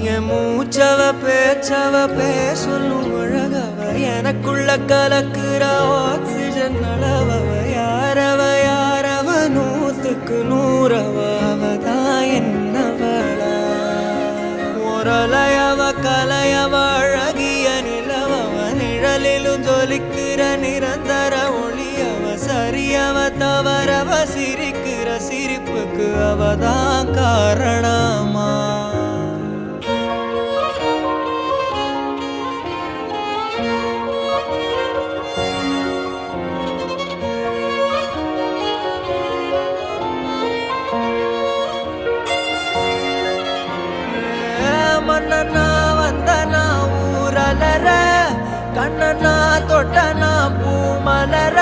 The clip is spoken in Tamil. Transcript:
என் மூச்சவ பேச்சவ பேசொல்லும் அழகவ எனக்குள்ள கலக்குற ஆக்சிஜன் அளவவ யாரவ நூத்துக்கு நூறவ அவதான் என்னவளா ஒரலையவ கலையவ அழகிய நிலவவ நிழலிலும் ஜொலிக்கிற நிரந்தர ஒளியவ சரியவ தவறவ சிரிக்கிற சிரிப்புக்கு அவதான் காரணமா மன்னனா வந்தனா ஊரலர கண்ணனா தொட்டனா பூமலர